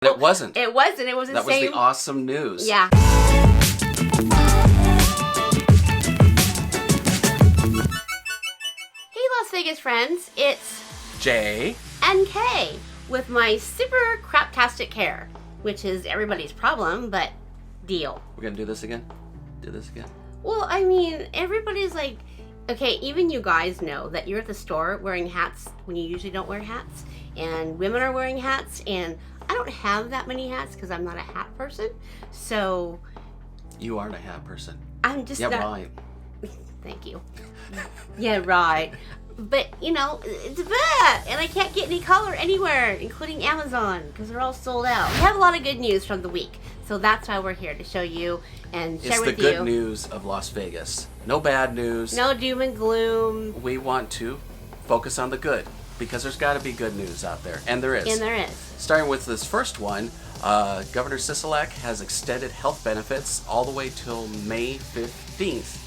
But it wasn't. It wasn't. It was the That same. was the awesome news. Yeah. Hey, Las Vegas friends. It's Jay and Kay with my super craptastic hair, which is everybody's problem, but deal. We're gonna do this again? Do this again? Well, I mean, everybody's like, okay, even you guys know that you're at the store wearing hats when you usually don't wear hats, and women are wearing hats, and I don't have that many hats because I'm not a hat person, so... You aren't a hat person. I'm just not... right. Thank you. Yeah, right. But, you know, it's bad, and I can't get any color anywhere, including Amazon, because they're all sold out. We have a lot of good news from the week, so that's why we're here, to show you and share with you. It's the good news of Las Vegas. No bad news. No doom and gloom. We want to focus on the good, because there's got to be good news out there, and there is. And there is. Starting with this first one, Governor Sisolak has extended health benefits all the way till May 15th,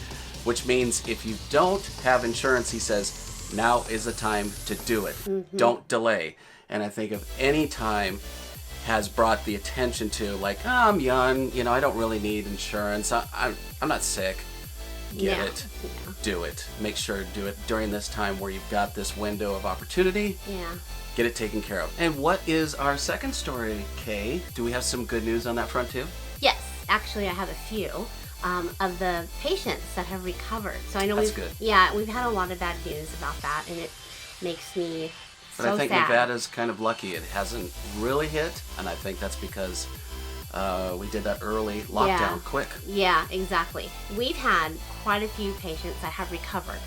which means if you don't have insurance, he says, now is the time to do it. Mm-hmm. Don't delay. And I think if any time has brought the attention to, like, oh, I'm young, you know, I don't really need insurance. I'm not sick. Get it. Yeah. Do it. Make sure to do it during this time where you've got this window of opportunity. Yeah. Get it taken care of. And what is our second story, Kay? Do we have some good news on that front too? Yes. Actually, I have a few. Of the patients that have recovered. So I know That's good. Yeah, we've had a lot of bad news about that, and it makes me so sad. But I think Nevada's kind of lucky. It hasn't really hit, and I think that's because we did that early lockdown quick. Yeah, exactly. We've had quite a few patients that have recovered.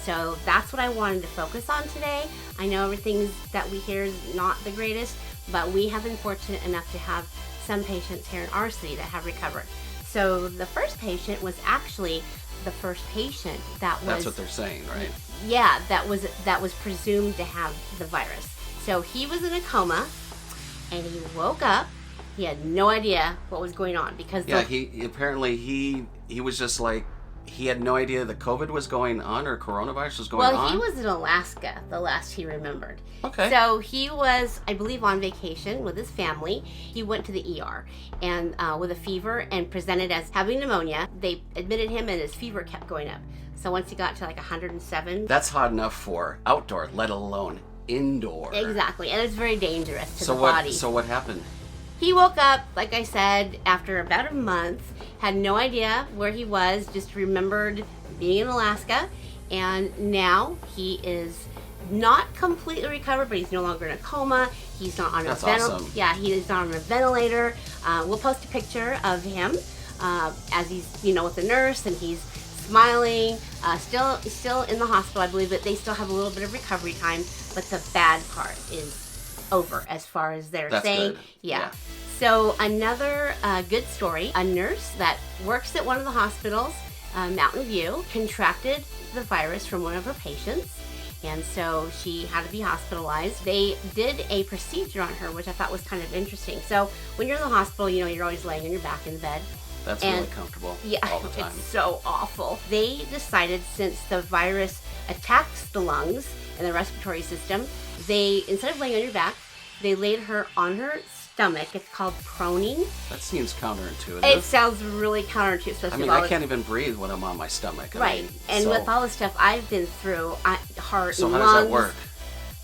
So that's what I wanted to focus on today. I know everything that we hear is not the greatest, but we have been fortunate enough to have some patients here in our city that have recovered. So the first patient was actually the first patient that was... That's what they're saying, right? Yeah, that was presumed to have the virus. So he was in a coma, and he woke up. He had no idea what was going on because... Yeah, he was just like, he had no idea that COVID was going on or coronavirus was going on. Well, he was in Alaska, the last he remembered. Okay. So he was, I believe, on vacation with his family. He went to the ER and with a fever and presented as having pneumonia. They admitted him and his fever kept going up. So once he got to like 107. That's hot enough for outdoor, let alone indoor. Exactly, and it's very dangerous to the body. So what happened? He woke up, like I said, after about a month, had no idea where he was, just remembered being in Alaska, and now he is not completely recovered, but he's no longer in a coma. He's not on awesome. Yeah, he is not on a ventilator. We'll post a picture of him as he's, with the nurse, and he's smiling, still in the hospital, I believe, but they still have a little bit of recovery time, but the bad part is over as far as they're saying. Good. Yeah. So another good story, a nurse that works at one of the hospitals, Mountain View, contracted the virus from one of her patients, and so she had to be hospitalized. They did a procedure on her, which I thought was kind of interesting. So when you're in the hospital, you're always laying on your back in the bed. That's really comfortable all the time. It's so awful. They decided, since the virus attacks the lungs and the respiratory system, they, instead of laying on your back, they laid her on her stomach. It's called proning. That seems counterintuitive. It sounds really counterintuitive. Especially I can't even breathe when I'm on my stomach. Right. With all the stuff I've been through, heart and lungs. So how does that work?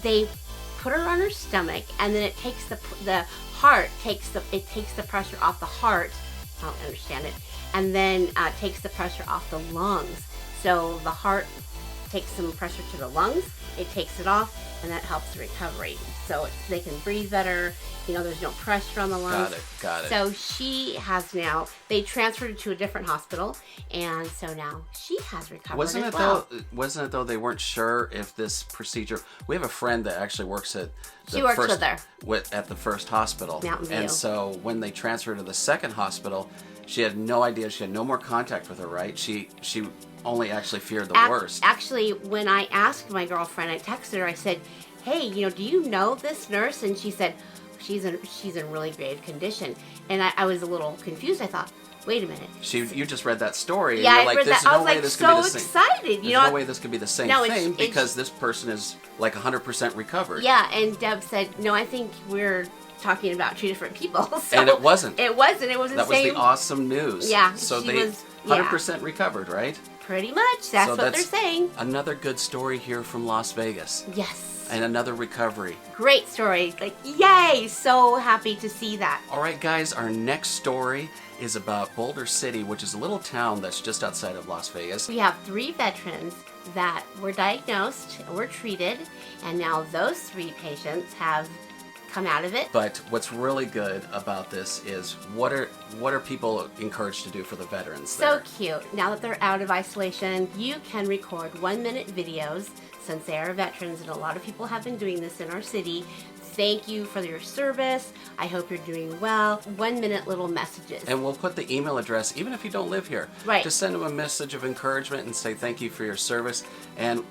They put her on her stomach, and then it takes the heart takes the pressure off the heart. I don't understand it. And then takes the pressure off the lungs. So the heart takes some pressure to the lungs, it takes it off, and that helps the recovery. So they can breathe better, there's no pressure on the lungs. Got it. So she has now, they transferred her to a different hospital, and so now she has recovered Wasn't it though they weren't sure if this procedure, we have a friend that actually works at at the first hospital. Mountain View. And so when they transferred to the second hospital, she had no idea, she had no more contact with her, right? She only actually feared the worst. Actually, when I asked my girlfriend, I texted her, I said, hey, do you know this nurse? And she said, she's in really grave condition. And I was a little confused. I thought, wait a minute. You just read that story, yeah, and you're like, there's no way this could be the same. Excited. There's no way this could be the same thing because this person is like 100% recovered. Yeah, and Deb said, no, I think we're talking about two different people. So And it wasn't. It wasn't. It was the That same. was the awesome news. Yeah, So she they was- yeah. 100% recovered, right? Pretty much. That's So what they're saying. Another good story here from Las Vegas. Yes. And another recovery. Great story. Like, yay! So happy to see that. All right, guys, our next story is about Boulder City, which is a little town that's just outside of Las Vegas. We have 3 veterans that were diagnosed, were treated, and now those 3 patients have come out of it. But what's really good about this is what are people encouraged to do for the veterans So there? cute. Now that they're out of isolation, you can record 1-minute videos since they are veterans, and a lot of people have been doing this in our city. Thank you for your service. I hope you're doing well. 1-minute little messages. And we'll put the email address, even if you don't live here. Right. Just send them a message of encouragement and say thank you for your service. And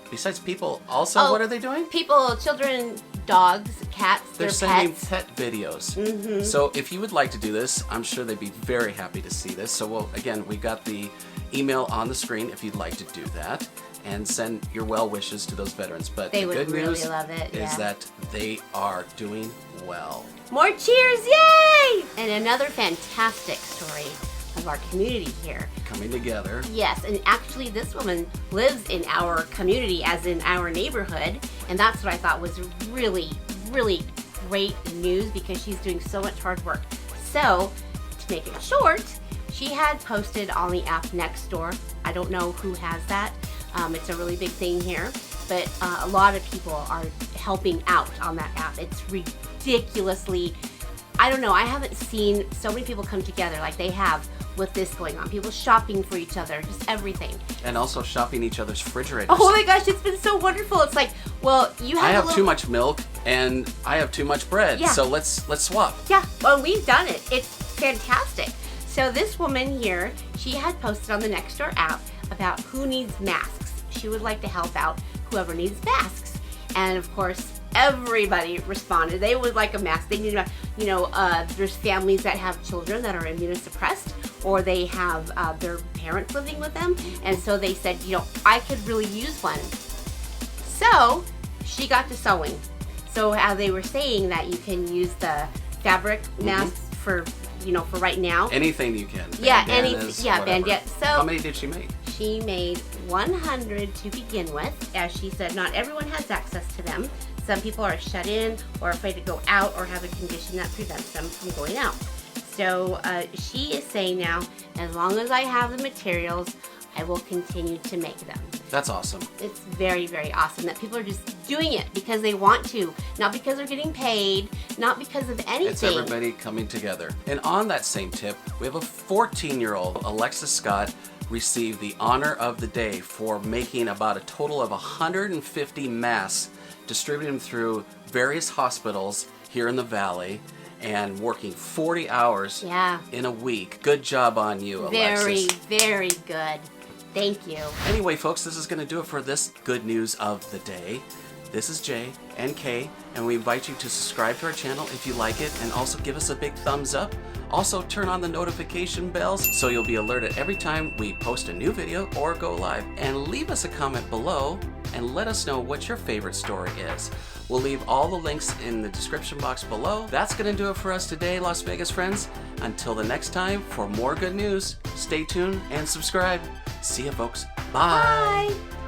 besides people, also, what are they doing? People, children, dogs, cats, They're their sending pets. pet videos. So if you would like to do this, I'm sure they'd be very happy to see this. So we got the email on the screen if you'd like to do that and send your well wishes to those veterans. But They the would good really news love it, is yeah. that they are doing well. More cheers, yay! And another fantastic story of our community here. Coming together. Yes, and actually this woman lives in our community, as in our neighborhood, and that's what I thought was really, really great news, because she's doing so much hard work. So, to make it short, she had posted on the app Nextdoor. I don't know who has that. It's a really big thing here, but a lot of people are helping out on that app. It's ridiculously, I don't know, I haven't seen so many people come together like they have with this going on. People shopping for each other, just everything. And also shopping each other's refrigerators. Oh my gosh, it's been so wonderful. It's like, well, you have I a have little... too much milk and I have too much bread. Yeah. So let's swap. Yeah, well, we've done it. It's fantastic. So this woman here, she had posted on the Nextdoor app about who needs masks. She would like to help out whoever needs masks. And of course, everybody responded. They would like a mask. They need a, there's families that have children that are immunosuppressed, or they have their parents living with them. And so they said, I could really use one. So she got to sewing. So how they were saying that you can use the fabric masks for right now. Anything you can. Yeah, Bandanas, whatever. bandana. So how many did she make? she made 100 to begin with. As she said, not everyone has access to them. Some people are shut in or afraid to go out or have a condition that prevents them from going out. So she is saying now, as long as I have the materials, I will continue to make them. That's awesome. It's very, very awesome that people are just doing it because they want to, not because they're getting paid, not because of anything. It's everybody coming together. And on that same tip, we have a 14-year-old, Alexis Scott, received the honor of the day for making about a total of 150 masks, distributing them through various hospitals here in the Valley, and working 40 hours in a week. Good job on you, Alexis. Very, very good. Thank you. Anyway, folks, this is going to do it for this good news of the day. This is Jay and Kay, and we invite you to subscribe to our channel if you like it, and also give us a big thumbs up. Also, turn on the notification bells so you'll be alerted every time we post a new video or go live. And leave us a comment below and let us know what your favorite story is. We'll leave all the links in the description box below. That's going to do it for us today, Las Vegas friends. Until the next time, for more good news, stay tuned and subscribe. See ya, folks. Bye. Bye.